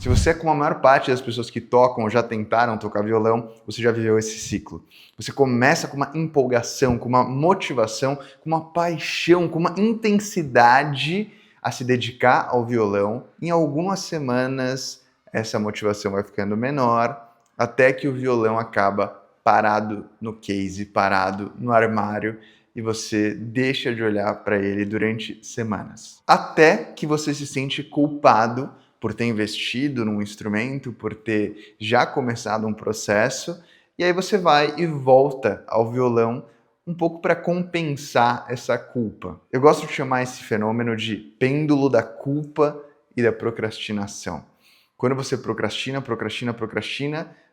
Se você é como a maior parte das pessoas que tocam ou já tentaram tocar violão, você já viveu esse ciclo. Você começa com uma empolgação, com uma motivação, com uma paixão, com uma intensidade a se dedicar ao violão. Em algumas semanas, essa motivação vai ficando menor, até que o violão acaba parado no case, parado no armário, e você deixa de olhar para ele durante semanas. Até que você se sente culpado por ter investido num instrumento, por ter já começado um processo, e aí você vai e volta ao violão um pouco para compensar essa culpa. Eu gosto de chamar esse fenômeno de pêndulo da culpa e da procrastinação. Quando você procrastina,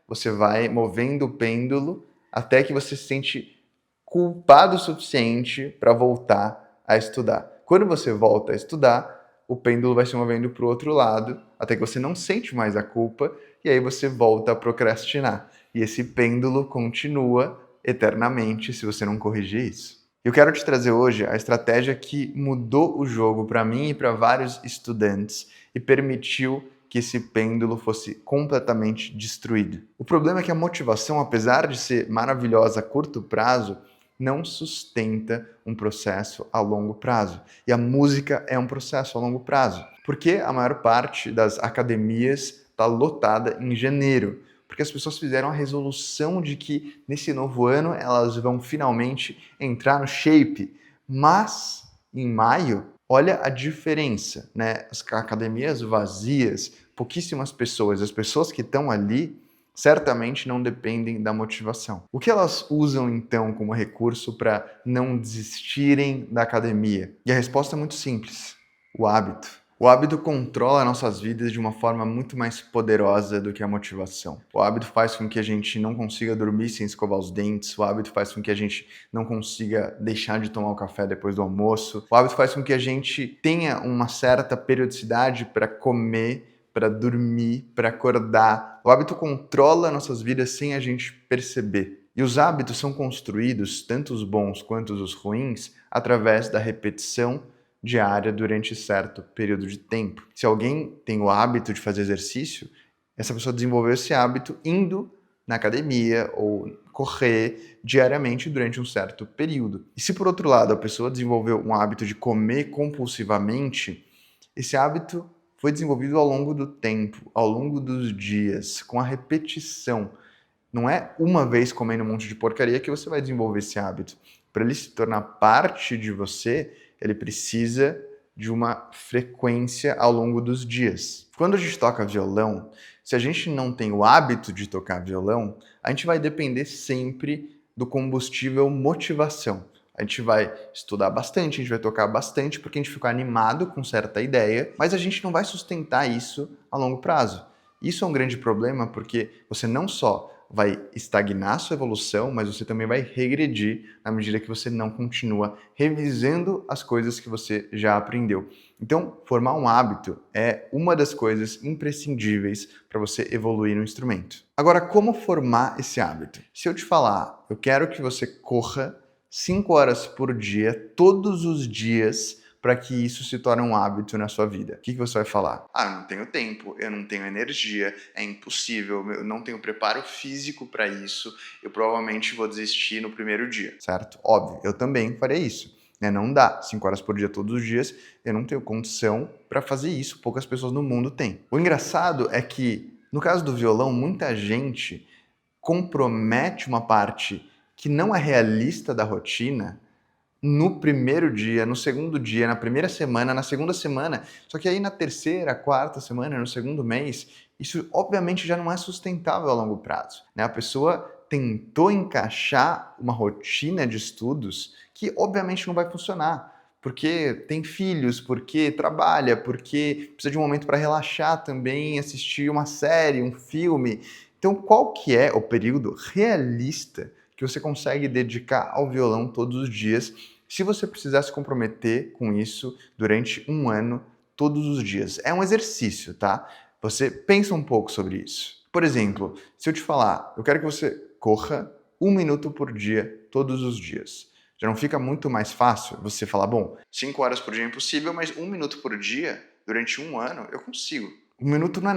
você vai movendo o pêndulo até que você se sente culpado o suficiente para voltar a estudar. Quando você volta a estudar, o pêndulo vai se movendo para o outro lado, até que você não sente mais a culpa, e aí você volta a procrastinar. E esse pêndulo continua eternamente se você não corrigir isso. Eu quero te trazer hoje a estratégia que mudou o jogo para mim e para vários estudantes e permitiu que esse pêndulo fosse completamente destruído. O problema é que a motivação, apesar de ser maravilhosa a curto prazo, não sustenta um processo a longo prazo. E a música é um processo a longo prazo. Porque a maior parte das academias está lotada em janeiro. Porque as pessoas fizeram a resolução de que nesse novo ano elas vão finalmente entrar no shape. Mas em maio, olha a diferença, né? As academias vazias, pouquíssimas pessoas. As pessoas que estão ali certamente não dependem da motivação. O que elas usam então como recurso para não desistirem da academia? E a resposta é muito simples: o hábito. O hábito controla nossas vidas de uma forma muito mais poderosa do que a motivação. O hábito faz com que a gente não consiga dormir sem escovar os dentes. O hábito faz com que a gente não consiga deixar de tomar o café depois do almoço. O hábito faz com que a gente tenha uma certa periodicidade para comer, para dormir, para acordar. O hábito controla nossas vidas sem a gente perceber. E os hábitos são construídos, tanto os bons quanto os ruins, através da repetição diária durante certo período de tempo. Se alguém tem o hábito de fazer exercício, essa pessoa desenvolveu esse hábito indo na academia ou correr diariamente durante um certo período. E se por outro lado a pessoa desenvolveu um hábito de comer compulsivamente, esse hábito foi desenvolvido ao longo do tempo, ao longo dos dias, com a repetição. Não é uma vez comendo um monte de porcaria que você vai desenvolver esse hábito. Para ele se tornar parte de você, ele precisa de uma frequência ao longo dos dias. Quando a gente toca violão, se a gente não tem o hábito de tocar violão, a gente vai depender sempre do combustível motivação. A gente vai estudar bastante, a gente vai tocar bastante porque a gente fica animado com certa ideia, mas a gente não vai sustentar isso a longo prazo. Isso é um grande problema porque você não só vai estagnar sua evolução, mas você também vai regredir na medida que você não continua revisando as coisas que você já aprendeu. Então, formar um hábito é uma das coisas imprescindíveis para você evoluir no instrumento. Agora, como formar esse hábito? Se eu te falar, eu quero que você corra 5 horas por dia, todos os dias, para que isso se torne um hábito na sua vida. O que você vai falar? Ah, eu não tenho tempo, eu não tenho energia, é impossível, eu não tenho preparo físico para isso, eu provavelmente vou desistir no primeiro dia, certo? Óbvio, eu também farei isso. Não dá 5 horas por dia todos os dias, eu não tenho condição para fazer isso, poucas pessoas no mundo têm. O engraçado é que, no caso do violão, muita gente compromete uma parte que não é realista da rotina no primeiro dia, no segundo dia, na primeira semana, na segunda semana. Só que aí na terceira, quarta semana, no segundo mês, isso obviamente já não é sustentável a longo prazo, né? A pessoa tentou encaixar uma rotina de estudos que obviamente não vai funcionar. Porque tem filhos, porque trabalha, porque precisa de um momento para relaxar também, assistir uma série, um filme. Então, qual que é o período realista que você consegue dedicar ao violão todos os dias, se você precisar se comprometer com isso durante um ano, todos os dias? É um exercício, tá? Você pensa um pouco sobre isso. Por exemplo, se eu te falar, eu quero que você corra 1 minuto por dia, todos os dias. Já não fica muito mais fácil você falar, bom, 5 horas por dia é impossível, mas 1 minuto por dia, durante um ano, eu consigo. Um minuto não é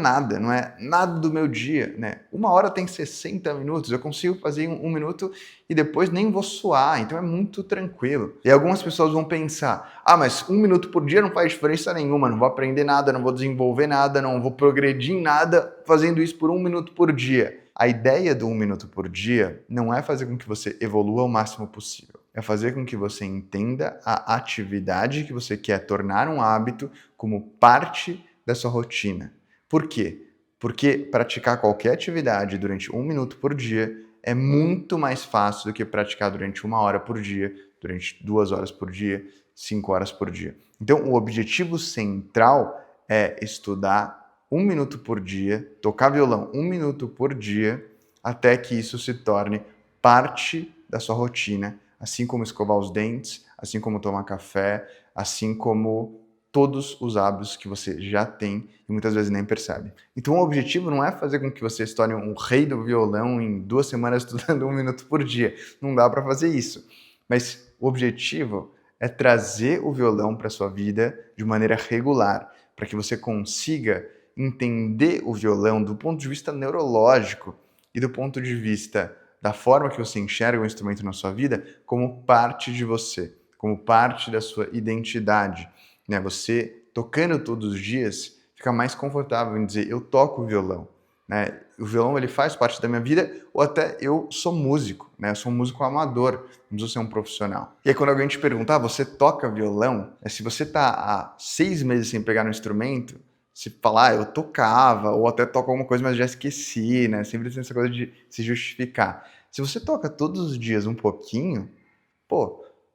nada do meu dia, né? Uma hora tem 60 minutos, eu consigo fazer um minuto e depois nem vou suar, então é muito tranquilo. E algumas pessoas vão pensar, mas um minuto por dia não faz diferença nenhuma, não vou aprender nada, não vou desenvolver nada, não vou progredir em nada fazendo isso por um minuto por dia. A ideia do um minuto por dia não é fazer com que você evolua o máximo possível, é fazer com que você entenda a atividade que você quer tornar um hábito como parte da sua rotina. Por quê? Porque praticar qualquer atividade durante um minuto por dia é muito mais fácil do que praticar durante 1 hora por dia, durante 2 horas por dia, 5 horas por dia. Então, o objetivo central é estudar 1 minuto por dia, tocar violão 1 minuto por dia, até que isso se torne parte da sua rotina, assim como escovar os dentes, assim como tomar café, assim como todos os hábitos que você já tem e muitas vezes nem percebe. Então o objetivo não é fazer com que você se torne um rei do violão em 2 semanas estudando 1 minuto por dia. Não dá para fazer isso. Mas o objetivo é trazer o violão para sua vida de maneira regular, para que você consiga entender o violão do ponto de vista neurológico e do ponto de vista da forma que você enxerga o instrumento na sua vida como parte de você, como parte da sua identidade. Né? Você tocando todos os dias fica mais confortável em dizer eu toco violão. Né? O violão ele faz parte da minha vida, ou até eu sou músico, né? Eu sou um músico amador, não preciso ser um profissional. E aí quando alguém te perguntar, você toca violão? Se você está há 6 meses sem pegar no instrumento, se falar, eu tocava, ou até toco alguma coisa, mas já esqueci, né? Sempre tem essa coisa de se justificar. Se você toca todos os dias um pouquinho,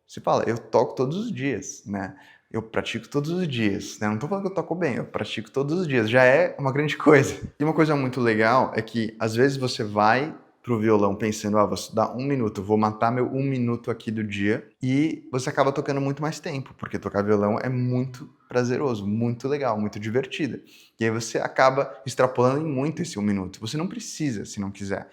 você fala, eu toco todos os dias, né? Eu pratico todos os dias, né? Não tô falando que eu toco bem, eu pratico todos os dias. Já é uma grande coisa. E uma coisa muito legal é que, às vezes, você vai pro violão pensando, vou estudar 1 minuto, vou matar meu 1 minuto aqui do dia, e você acaba tocando muito mais tempo, porque tocar violão é muito prazeroso, muito legal, muito divertido. E aí você acaba extrapolando em muito esse 1 minuto. Você não precisa, se não quiser.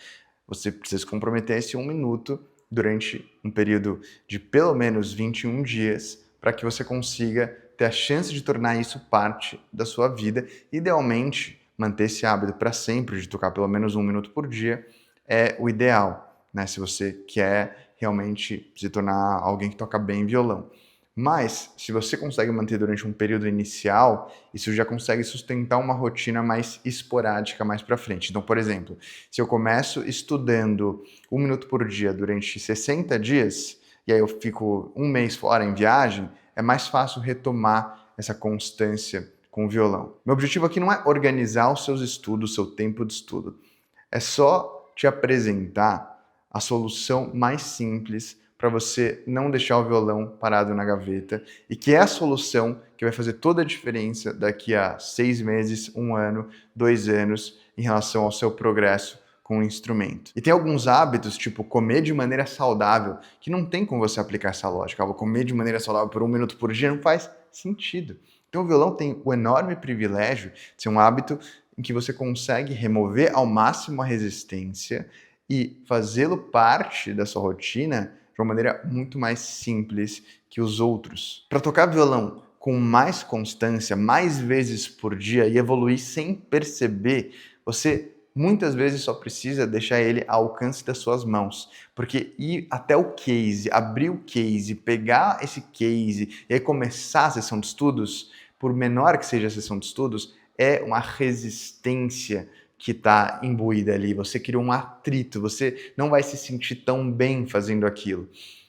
Você precisa se comprometer a esse 1 minuto durante um período de pelo menos 21 dias, para que você consiga ter a chance de tornar isso parte da sua vida. Idealmente, manter esse hábito para sempre, de tocar pelo menos 1 minuto por dia, é o ideal, né? Se você quer realmente se tornar alguém que toca bem violão. Mas, se você consegue manter durante um período inicial, isso já consegue sustentar uma rotina mais esporádica mais para frente. Então, por exemplo, se eu começo estudando 1 minuto por dia durante 60 dias, e aí eu fico um mês fora em viagem, é mais fácil retomar essa constância com o violão. Meu objetivo aqui não é organizar os seus estudos, o seu tempo de estudo. É só te apresentar a solução mais simples para você não deixar o violão parado na gaveta, e que é a solução que vai fazer toda a diferença daqui a 6 meses, 1 ano, 2 anos, em relação ao seu progresso com o instrumento. E tem alguns hábitos, tipo comer de maneira saudável, que não tem como você aplicar essa lógica. Vou comer de maneira saudável por 1 minuto por dia, não faz sentido. Então o violão tem o enorme privilégio de ser um hábito em que você consegue remover ao máximo a resistência e fazê-lo parte da sua rotina de uma maneira muito mais simples que os outros. Para tocar violão com mais constância, mais vezes por dia e evoluir sem perceber, você muitas vezes só precisa deixar ele ao alcance das suas mãos, porque ir até o case, abrir o case, pegar esse case e aí começar a sessão de estudos, por menor que seja a sessão de estudos, é uma resistência que está imbuída ali. Você cria um atrito, você não vai se sentir tão bem fazendo aquilo.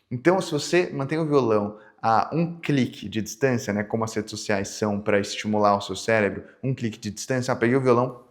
Então, se você mantém o violão a um clique de distância, né, como as redes sociais são para estimular o seu cérebro, um clique de distância, peguei o violão,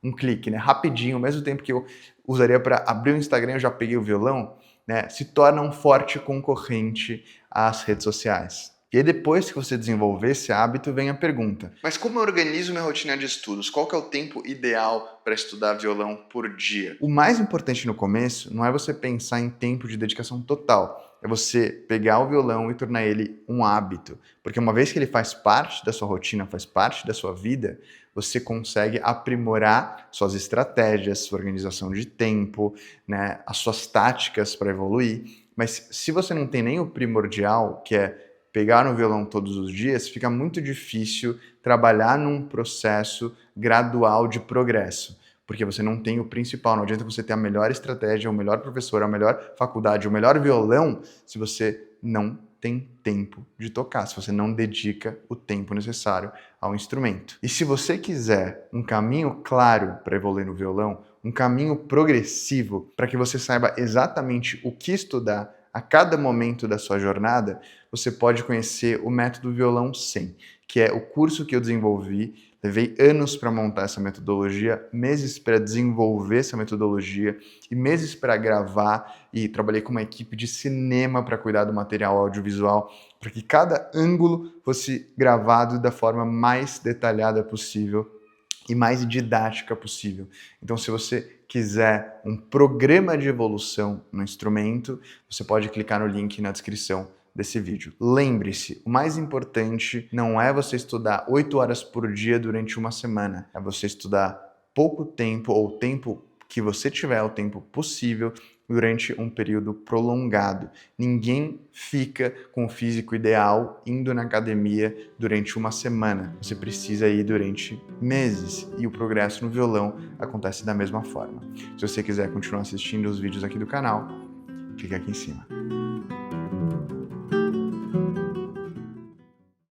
um clique, né? Rapidinho, ao mesmo tempo que eu usaria para abrir o Instagram, eu já peguei o violão, né? Se torna um forte concorrente às redes sociais. E aí depois que você desenvolver esse hábito, vem a pergunta: mas como eu organizo minha rotina de estudos? Qual que é o tempo ideal para estudar violão por dia? O mais importante no começo não é você pensar em tempo de dedicação total, é você pegar o violão e tornar ele um hábito. Porque uma vez que ele faz parte da sua rotina, faz parte da sua vida, você consegue aprimorar suas estratégias, sua organização de tempo, né, as suas táticas para evoluir. Mas se você não tem nem o primordial, que é pegar no violão todos os dias, fica muito difícil trabalhar num processo gradual de progresso. Porque você não tem o principal, não adianta você ter a melhor estratégia, o melhor professor, a melhor faculdade, o melhor violão, se você não tem tempo de tocar, se você não dedica o tempo necessário ao instrumento. E se você quiser um caminho claro para evoluir no violão, um caminho progressivo para que você saiba exatamente o que estudar a cada momento da sua jornada, você pode conhecer o Método Violão 100, que é o curso que eu desenvolvi. Levei anos para montar essa metodologia, meses para desenvolver essa metodologia e meses para gravar, e trabalhei com uma equipe de cinema para cuidar do material audiovisual, para que cada ângulo fosse gravado da forma mais detalhada possível e mais didática possível. Então, se você quiser um programa de evolução no instrumento, você pode clicar no link na descrição desse vídeo. Lembre-se, o mais importante não é você estudar 8 horas por dia durante uma semana, é você estudar pouco tempo, ou o tempo que você tiver, o tempo possível, durante um período prolongado. Ninguém fica com o físico ideal indo na academia durante uma semana. Você precisa ir durante meses, e o progresso no violão acontece da mesma forma. Se você quiser continuar assistindo os vídeos aqui do canal, clica aqui em cima.